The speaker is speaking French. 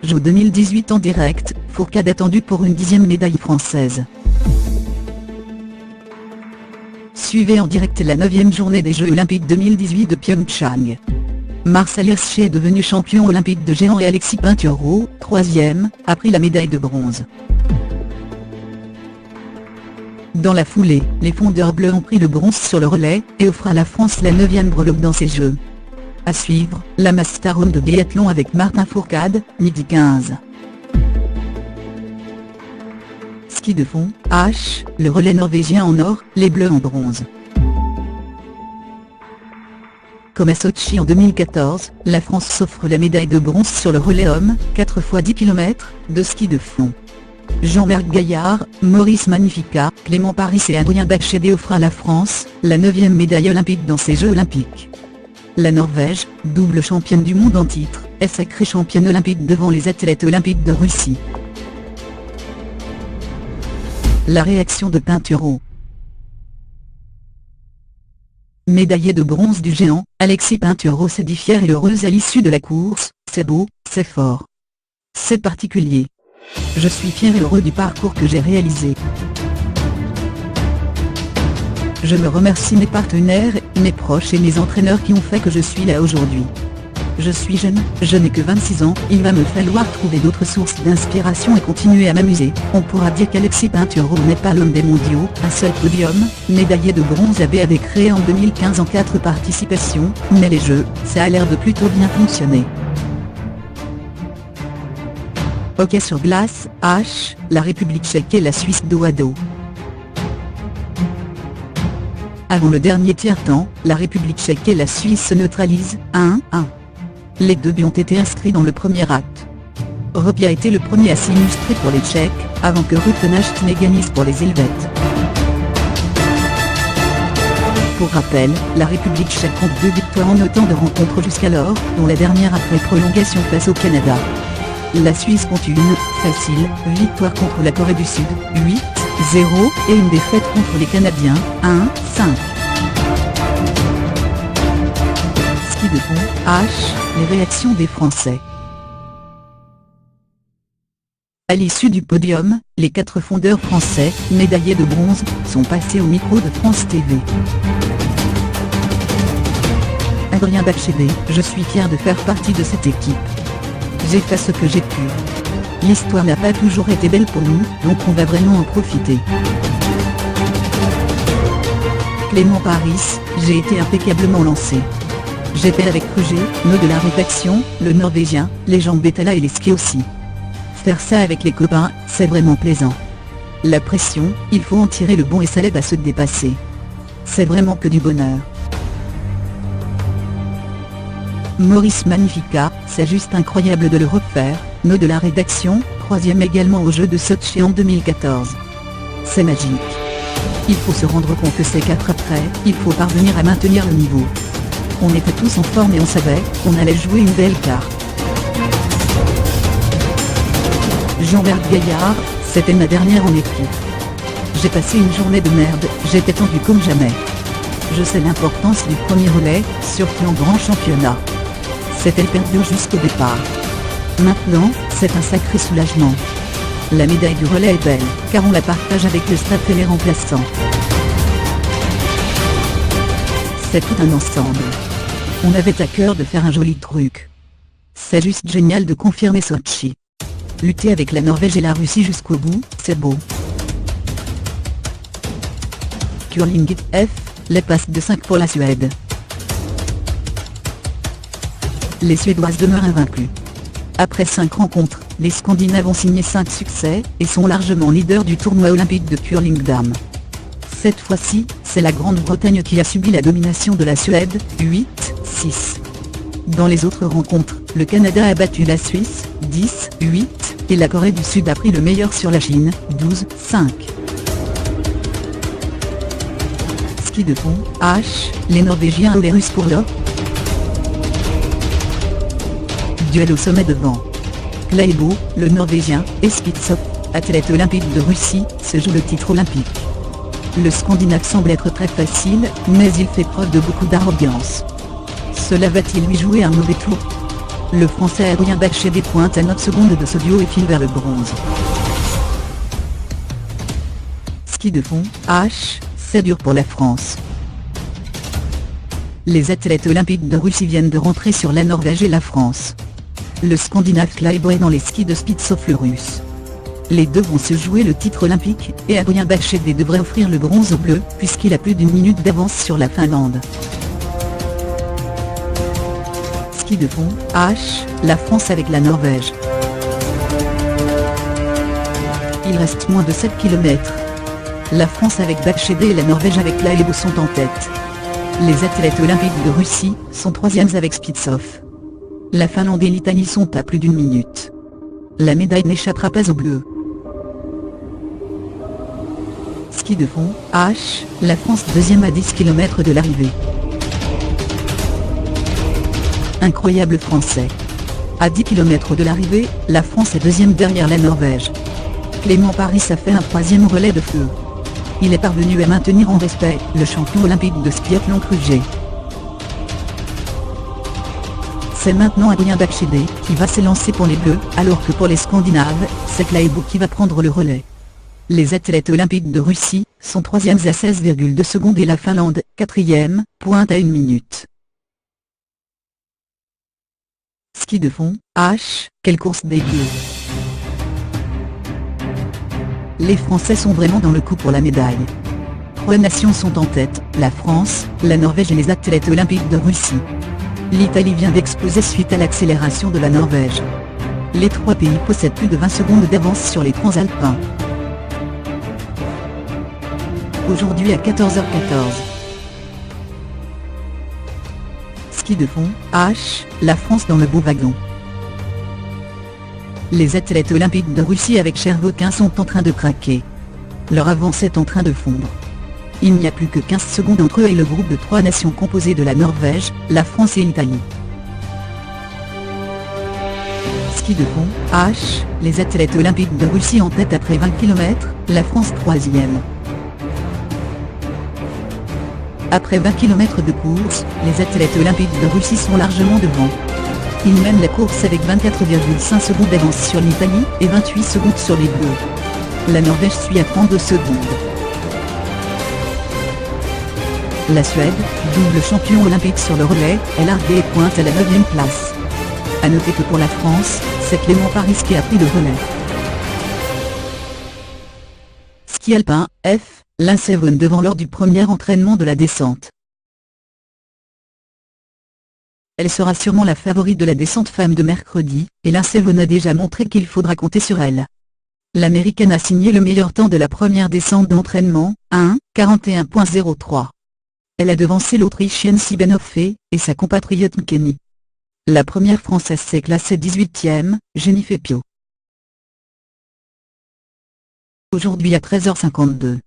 Jeux 2018 en direct, Fourcade attendu pour une 10e médaille française. Suivez en direct la 9e journée des Jeux Olympiques 2018 de Pyeongchang. Marcel Hirschi est devenu champion olympique de géant et Alexis Pinturault, 3e, a pris la médaille de bronze. Dans la foulée, les fondeurs bleus ont pris le bronze sur le relais, et offrent à la France la 9e breloque dans ces Jeux. À suivre, la Master Round de biathlon avec Martin Fourcade, midi 15. Ski de fond, H, le relais norvégien en or, les bleus en bronze. Comme à Sochi en 2014, la France s'offre la médaille de bronze sur le relais homme, 4 x 10 km, de ski de fond. Jean-Marc Gaillard, Maurice Magnificat, Clément Paris et Adrien Bachédé offrent à la France, la 9e médaille olympique dans ces Jeux olympiques. La Norvège, double championne du monde en titre, est sacrée championne olympique devant les athlètes olympiques de Russie. La réaction de Pinturault. Médaillé de bronze du géant, Alexis Pinturault s'est dit fier et heureux à l'issue de la course. C'est beau, c'est fort. C'est particulier. Je suis fier et heureux du parcours que j'ai réalisé. Je me remercie mes partenaires, mes proches et mes entraîneurs qui ont fait que je suis là aujourd'hui. Je suis jeune, je n'ai que 26 ans, il va me falloir trouver d'autres sources d'inspiration et continuer à m'amuser. On pourra dire qu'Alexis Pinturault n'est pas l'homme des mondiaux, un seul podium, médaillé de bronze avait créé en 2015 en 4 participations, mais les Jeux, ça a l'air de plutôt bien fonctionner. Hockey sur glace, H, la République tchèque et la Suisse dos à dos. Avant le dernier tiers-temps, la République tchèque et la Suisse se neutralisent, 1-1. Les 2 buts ont été inscrits dans le premier acte. Ropy a été le premier à s'illustrer pour les Tchèques, avant que Rutenach n'égalise pour les Helvètes. Pour rappel, la République tchèque compte 2 victoires en autant de rencontres jusqu'alors, dont la dernière après prolongation face au Canada. La Suisse compte une, facile, victoire contre la Corée du Sud, 8-0, et une défaite contre les Canadiens, 1-5. Ski de fond, H, les réactions des Français. À l'issue du podium, les 4 fondeurs français, médaillés de bronze, sont passés au micro de France TV. Adrien Bachédé, je suis fier de faire partie de cette équipe. J'ai fait ce que j'ai pu. L'histoire n'a pas toujours été belle pour nous, donc on va vraiment en profiter. Clément Paris, j'ai été impeccablement lancé. J'étais avec Roger, nœud de la rédaction, le Norvégien, les jambes Betala et les skis aussi. Faire ça avec les copains, c'est vraiment plaisant. La pression, il faut en tirer le bon et ça l'aide à se dépasser. C'est vraiment que du bonheur. Maurice Magnificat, c'est juste incroyable de le refaire, nœud de la rédaction, 3e également aux Jeux de Sochi en 2014. C'est magique. Il faut se rendre compte que c'est 4 après, il faut parvenir à maintenir le niveau. On était tous en forme et on savait qu'on allait jouer une belle carte. Jean-Marc Gaillard, c'était ma dernière en équipe. J'ai passé une journée de merde, j'étais tendu comme jamais. Je sais l'importance du premier relais, surtout en grand championnat. C'était perdu jusqu'au départ. Maintenant, c'est un sacré soulagement. La médaille du relais est belle, car on la partage avec le staff et les remplaçants. C'est tout un ensemble. On avait à cœur de faire un joli truc. C'est juste génial de confirmer Sochi. Lutter avec la Norvège et la Russie jusqu'au bout, c'est beau. Curling F, les passes de 5 pour la Suède. Les Suédoises demeurent invaincues. Après 5 rencontres, les Scandinaves ont signé 5 succès, et sont largement leaders du tournoi olympique de curling dames. Cette fois-ci, c'est la Grande-Bretagne qui a subi la domination de la Suède, 8-6. Dans les autres rencontres, le Canada a battu la Suisse, 10-8, et la Corée du Sud a pris le meilleur sur la Chine, 12-5. Ski de fond, H, les Norvégiens ou les Russes pour l'or. Duel au sommet devant. Klæbo, le Norvégien, et Spitsov, athlète olympique de Russie, se joue le titre olympique. Le Scandinave semble être très facile, mais il fait preuve de beaucoup d'arrogance. Cela va-t-il lui jouer un mauvais tour? Le Français Adrien Bachédé pointe à 9 secondes de ce duo et file vers le bronze. Ski de fond, H, c'est dur pour la France. Les athlètes olympiques de Russie viennent de rentrer sur la Norvège et la France. Le Scandinave Klæbo est dans les skis de speed sauf le russe. Les deux vont se jouer le titre olympique, et Adrien Bachédé devrait offrir le bronze aux Bleus, puisqu'il a plus d'une minute d'avance sur la Finlande. Ski de fond, H, la France avec la Norvège. Il reste moins de 7 km. La France avec Bachédé et la Norvège avec Klæbo sont en tête. Les athlètes olympiques de Russie sont troisièmes avec Spitsov. La Finlande et l'Italie sont à plus d'une minute. La médaille n'échappera pas aux Bleus. Ski de fond, H, la France deuxième à 10 km de l'arrivée. Incroyable français. À 10 km de l'arrivée, la France est deuxième derrière la Norvège. Clément Paris a fait un troisième relais de feu. Il est parvenu à maintenir en respect le champion olympique de skiathlon Krujé. C'est maintenant Adrien Bachédé qui va s'élancer pour les Bleus, alors que pour les Scandinaves, c'est Klæbo qui va prendre le relais. Les athlètes olympiques de Russie sont troisièmes à 16,2 secondes et la Finlande, quatrième, pointe à 1 minute. Ski de fond, H, quelle course des Bleus. Les Français sont vraiment dans le coup pour la médaille. Trois nations sont en tête, la France, la Norvège et les athlètes olympiques de Russie. L'Italie vient d'exploser suite à l'accélération de la Norvège. Les trois pays possèdent plus de 20 secondes d'avance sur les transalpins. Aujourd'hui à 14h14. Ski de fond, H, la France dans le beau wagon. Les athlètes olympiques de Russie avec Chervokin sont en train de craquer. Leur avance est en train de fondre. Il n'y a plus que 15 secondes entre eux et le groupe de trois nations composé de la Norvège, la France et l'Italie. Ski de fond, H, les athlètes olympiques de Russie en tête après 20 km, la France troisième. Après 20 km de course, les athlètes olympiques de Russie sont largement devant. Ils mènent la course avec 24,5 secondes d'avance sur l'Italie et 28 secondes sur les Bleus. La Norvège suit à 32 secondes. La Suède, double champion olympique sur le relais, est larguée et pointe à la 9e place. A noter que pour la France, c'est Clément Paris qui a pris le relais. Ski alpin, F, Linsevon devant lors du premier entraînement de la descente. Elle sera sûrement la favorite de la descente femme de mercredi, et Linsevon a déjà montré qu'il faudra compter sur elle. L'Américaine a signé le meilleur temps de la première descente d'entraînement, 1:41.03. Elle a devancé l'Autrichienne Sibenoff et sa compatriote Kenny. La première Française s'est classée 18e, Jennifer Pio. Aujourd'hui à 13h52.